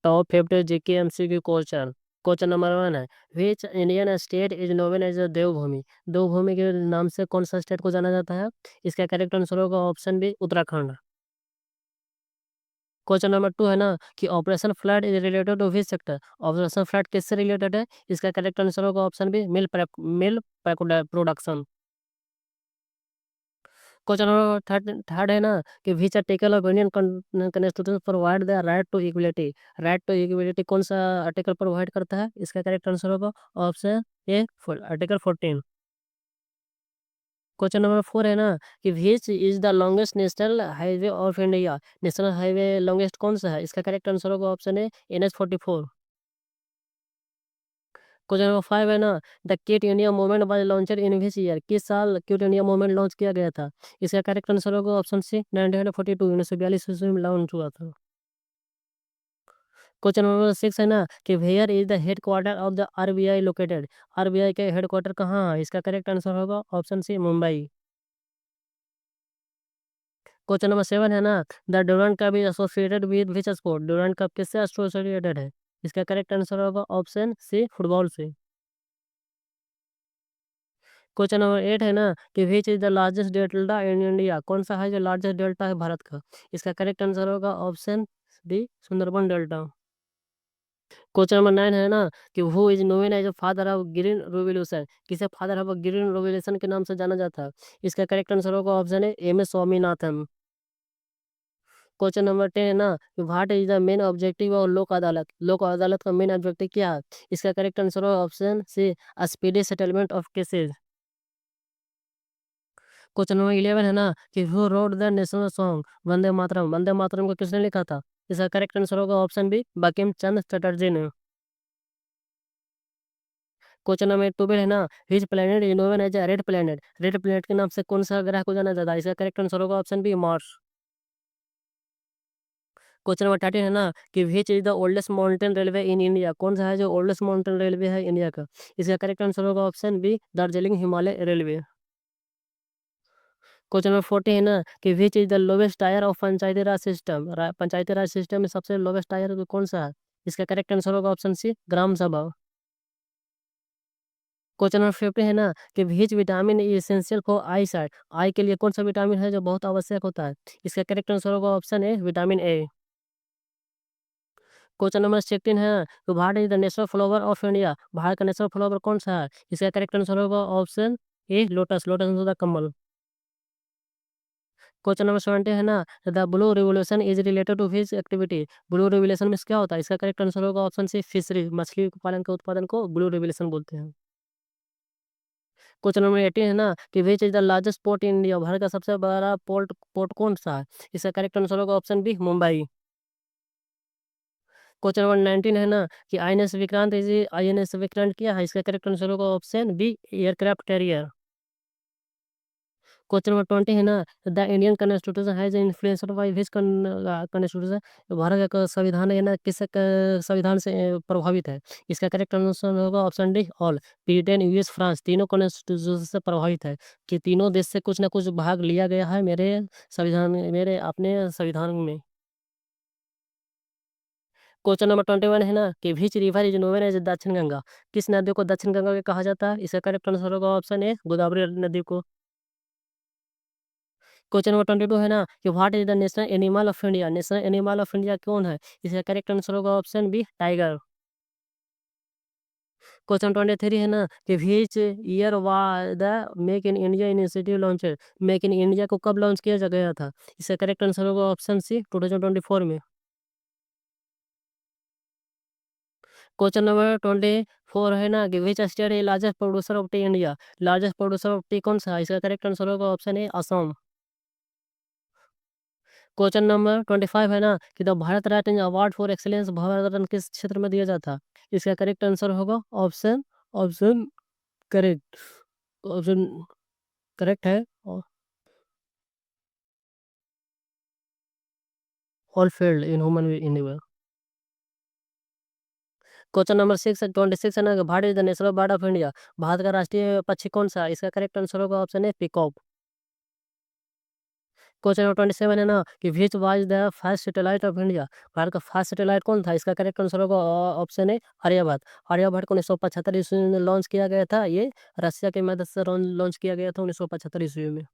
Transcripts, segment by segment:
Top 50 GK MCQ question. Question number 1 है, which Indian state is known as Devbhoomi. Devbhoomi के नाम से कौन सा स्टेट को जाना जाता है? इसका करेक्ट आंसर होगा option B, Uttarakhand. Question number 2 है ना कि operation flood is related to which sector. Operation flood किससे रिलेटेड है? इसका करेक्ट आंसर होगा option B, milk production. Question number third है ना कि which article of Indian constitution provide the right to equality. Right to equality कौन सा article provide करता है? इसका करेक्ट आंसर होगा option A, article 14। Question number 4 है ना कि which is the longest national highway of India. National highway longest कौन सा है? इसका करेक्ट आंसर होगा ऑप्शन ए, NH 44। क्वेश्चन नंबर 5 है ना the quit India movement was launched in which year. किस साल क्विट इंडिया मूवमेंट लॉन्च किया गया था? इसका करेक्ट आंसर होगा ऑप्शन सी, 1942, 1942 ईस्वी में लॉन्च हुआ था। क्वेश्चन नंबर 6 है ना कि where is the headquarter of the RBI लोकेटेड। RBI के हेड क्वार्टर कहाँ है? इसका करेक्ट आंसर होगा option C, Mumbai. Question number 7 है ना the Durand Cup is associated with which sport. Durand Cup किससे एसोसिएटेड है? इसका करेक्ट आंसर होगा ऑप्शन सी, फुटबॉल से। क्वेश्चन नंबर 8 है ना कि which is the largest delta in India. कौन सा है जो लार्जेस्ट डेल्टा है भारत का? इसका करेक्ट आंसर होगा option D, Sundarban delta. Question number 9 है ना कि who is known as father of green revolution. किसे फादर ऑफ ग्रीन रिवॉल्यूशन के नाम से जाना जाता है? इसका करेक्ट आंसर होगा option A, MS Swaminathan. Question number 10 है ना कि what is the main objective of Lok Adalat. लोक अदालत का मेन ऑब्जेक्टिव क्या है? इसका करेक्ट आंसर होगा option C, speedy settlement of cases. Question number 11 है ना कि who wrote the national song Vande Mataram. Vande Mataram को किसने लिखा था? इसका करेक्ट आंसर होगा ऑप्शन बी, बंकिम चंद्र चटर्जी ने। क्वेश्चन नंबर 12 है ना which planet is known as red planet. Red planet के नाम से कौन सा ग्रह को जाना जाता है? इसका करेक्ट आंसर होगा option B, Mars. Question number 13 है ना कि which is the oldest mountain railway in India. कौन सा है जो ओल्डेस्ट माउंटेन रेलवे है इंडिया का? इसका करेक्ट आंसर होगा option B, Darjeeling Himalaya railway. Question number 40 है ना कि which is the lowest tier of panchayati raj system. Panchayati raj system में सबसे लोवेस्ट टायर कौन सा है? इसका करेक्ट आंसर होगा option C, gram sabha. Question number 50 है ना कि which vitamin is essential for eyesight. Eye के लिए कौन सा विटामिन है जो बहुत आवश्यक होता है? इसका करेक्ट आंसर होगा option A, vitamin A. Question number 16 है तो Bharat is the national flower of India. Bharat का नेशनल फ्लावर कौन सा है? इसका करेक्ट आंसर होगा ऑप्शन ए, लोटस। लोटस होता है कमल। क्वेश्चन नंबर 70 है ना the blue revolution is related to fish activity. Blue revolution में क्या होता है? इसका करेक्ट आंसर होगा ऑप्शन सी, फिशरी। मछली पालन के उत्पादन को ब्लू रिवोल्यूशन बोलते हैं। क्वेश्चन नंबर 18 है ना कि which is the largest port in India. Bharat का सबसे बड़ा पोर्ट पोर्ट कौन सा है? इसका करेक्ट आंसर होगा option B, Mumbai. Question number 19 है ना कि INS विक्रांत क्या है? इसका करेक्ट आंसर होगा option B, aircraft carrier. Question number 20 है ना the Indian constitution has influenced by which constitution. Bharat का संविधान है ना किस संविधान से प्रभावित है? इसका करेक्ट आंसर होगा option D, all. Britain, US, France तीनों कॉन्स्टिट्यूशन से प्रभावित है कि तीनों देश से कुछ ना कुछ भाग लिया गया है मेरे अपने संविधान में। क्वेश्चन नंबर 21 है ना कि which river is known as Dakshin Ganga. किस नदी को दक्षिण गंगा के कहा जाता है? इसका करेक्ट आंसर होगा ऑप्शन ए, गोदावरी नदी को। क्वेश्चन नंबर 22 है ना कि what is the national animal of India. National animal of India कौन है? इसका करेक्ट आंसर होगा ऑप्शन बी, टाइगर। क्वेश्चन 23 है ना कि which year was the make in India initiative launched. Make in India को कब लॉन्च किया गया था? इसका करेक्ट आंसर होगा ऑप्शन सी, 2024 में। क्वेश्चन नंबर 24 है ना कि विच स्टेट है largest producer of tea India. Largest producer of tea कौन सा है? इसका करेक्ट आंसर होगा option A, Assam. Question number 25 है ना कि the Bharat Ratna award for excellence Bharat Ratna किस क्षेत्र में दिया जाता है? इसका करेक्ट आंसर होगा option option correct option correct है all field in human animal. Question number 26 है ना कि Bharat is the national bird of India. Bharat का राष्ट्रीय पक्षी कौन सा है? इसका करेक्ट आंसर होगा ऑप्शन ए, पीकॉक। क्वेश्चन नंबर 27 है ना कि which was the first satellite of India? Bharat का फर्स्ट सैटेलाइट कौन था? इसका करेक्ट आंसर होगा ऑप्शन ए आर्यभट्ट। आर्यभट्ट को 1975 ईस्वी में लॉन्च किया गया था। ये रसिया की मदद से लॉन्च किया गया था 1975 ईस्वी में।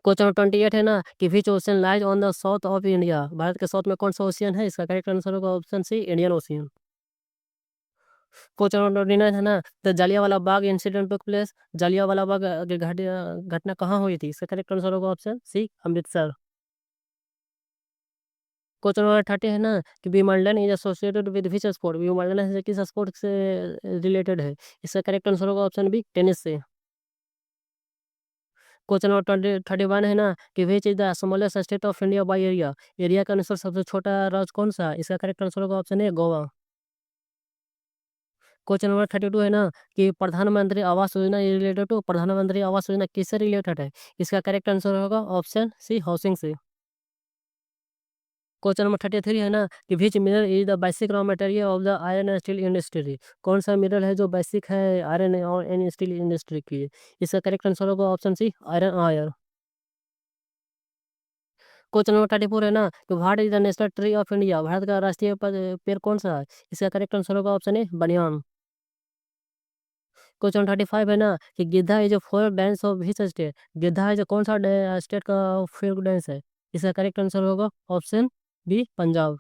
क्वेश्चन नंबर 28 है ना कि which ocean lies on the south of India? Bharat के साउथ में कौन सा ओशियन है? इसका करेक्ट आंसर होगा option C Indian ocean. Question number 29 है ना the Jallianwala Bagh incident took place? Jallianwala Bagh की घटना कहाँ हुई थी? इसका करेक्ट आंसर होगा option C Amritsar. Question number 30 है ना कि Wimbledon is associated with which sport? Wimbledon से किस स्पोर्ट से रिलेटेड है? इसका करेक्ट आंसर होगा ऑप्शन बी टेनिस से। क्वेश्चन नंबर 31 है ना कि which is the smallest state of India by area? Area के अनुसार सबसे छोटा राज्य कौन सा है? इसका करेक्ट आंसर होगा ऑप्शन ए गोवा। क्वेश्चन नंबर 32 है ना कि प्रधानमंत्री आवास योजना रिलेटेड टू प्रधानमंत्री आवास योजना किससे रिलेटेड है? इसका करेक्ट आंसर होगा ऑप्शन सी हाउसिंग से। क्वेश्चन नंबर 33 है ना कि which mineral is the basic raw material of the iron and steel industry? कौन सा मिनरल है जो बेसिक है आयरन और एंड स्टील इंडस्ट्री की? इसका करेक्ट आंसर होगा option C iron ore. Question number 34 है ना कि what is the national tree of India? Bharat का राष्ट्रीय पेड़ कौन सा है? इसका करेक्ट आंसर होगा ऑप्शन ए बनियान। क्वेश्चन 35 है ना कि Giddha is folk dance of which state? Giddha is कौन सा स्टेट का फोक डांस है? इसका करेक्ट आंसर होगा ऑप्शन बी पंजाब।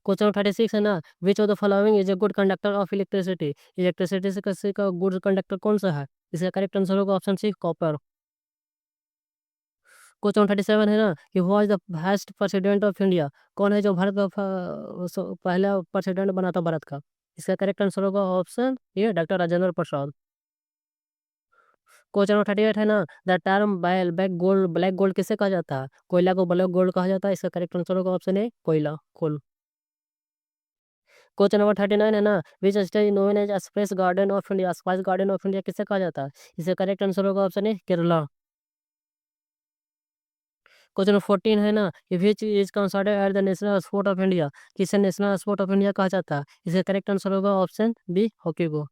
क्वेश्चन 36 है ना which of the following is a good conductor of electricity? Electricity से किसी का गुड कंडक्टर कौन सा है? इसका करेक्ट आंसर होगा ऑप्शन सी कॉपर। क्वेश्चन 37 है ना कि who was the first president of India? कौन है जो भारत का पहला प्रेसिडेंट बना था भारत का? इसका करेक्ट आंसर होगा ऑप्शन ए doctor Rajendra Prasad. Question number 38 है ना द टर्म ब्लैक गोल्ड किसे कहा जाता है? कोयला को ब्लैक गोल्ड कहा जाता है। इसका करेक्ट आंसर होगा ऑप्शन ए कोयला कोल। क्वेश्चन नंबर 39 है ना which state known as space garden of India? Spice garden of India किसे कहा जाता है? इसका करेक्ट आंसर होगा option A Kerala. Question number 14 है ना कि which is considered as the national sport of India? किसे नेशनल स्पोर्ट ऑफ इंडिया कहा जाता है? इसका करेक्ट आंसर होगा ऑप्शन बी हॉकी को।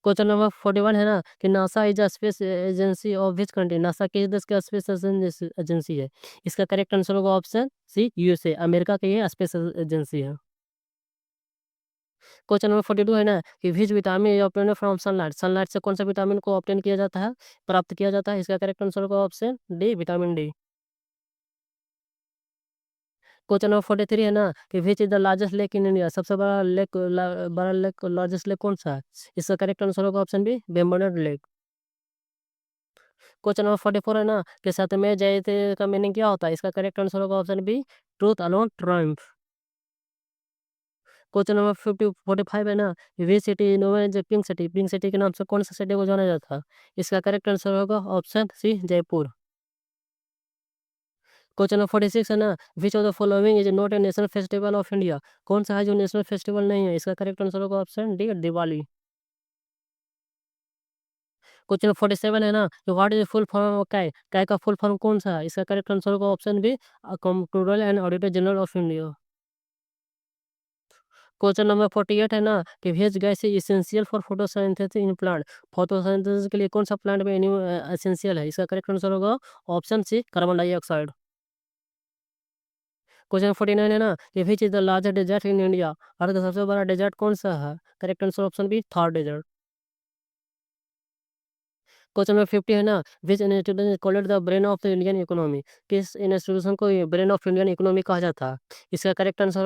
क्वेश्चन नंबर 41 है ना कि NASA is a space agency of which country? NASA किस देश का स्पेस एजेंसी है? इसका करेक्ट आंसर होगा ऑप्शन सी यूएसए। अमेरिका की ये स्पेस एजेंसी है। क्वेश्चन नंबर 42 है ना कि which vitamin is obtained from sunlight? Sunlight से कौन सा विटामिन को ऑब्टेन किया जाता है, प्राप्त किया जाता है? इसका करेक्ट आंसर होगा option D vitamin D. Question number 43 है ना कि which is the largest lake in India? सबसे बड़ा लेक लार्जेस्ट लेक कौन सा है? इसका करेक्ट आंसर होगा option B Vembanad lake. Question number 44 है ना कि सत्यमेव जयते का मीनिंग क्या होता है? इसका करेक्ट आंसर होगा option B truth alone triumph. Question number 45 है ना which city is known as pink city? Pink city के नाम से कौन सा सिटी को जाना जाता है? इसका करेक्ट आंसर होगा option C Jaipur. Question number 46 है ना which of the following is not a national festival of India? कौन सा है जो नेशनल फेस्टिवल नहीं है? इसका करेक्ट आंसर होगा option D Diwali. Question number 47 है ना what is full form of CAG? CAG का फुल फॉर्म कौन सा है? इसका करेक्ट आंसर होगा option B controller and auditor general of India. Question number 48 है ना कि which gas is essential for photosynthesis in plant? Photosynthesis के लिए कौन सा प्लांट में एसेंशियल है? इसका करेक्ट आंसर होगा option C carbon dioxide. Question 49 है ना कि which is the largest desert in India? Bharat का सबसे बड़ा डेजर्ट कौन सा है? Correct answer option B Thar desert. Question number 50 है ना which institution is called the brain of the Indian economy? किस इंस्टीट्यूशन को ब्रेन ऑफ इंडियन इकोनॉमी कहा जाता है? इसका करेक्ट आंसर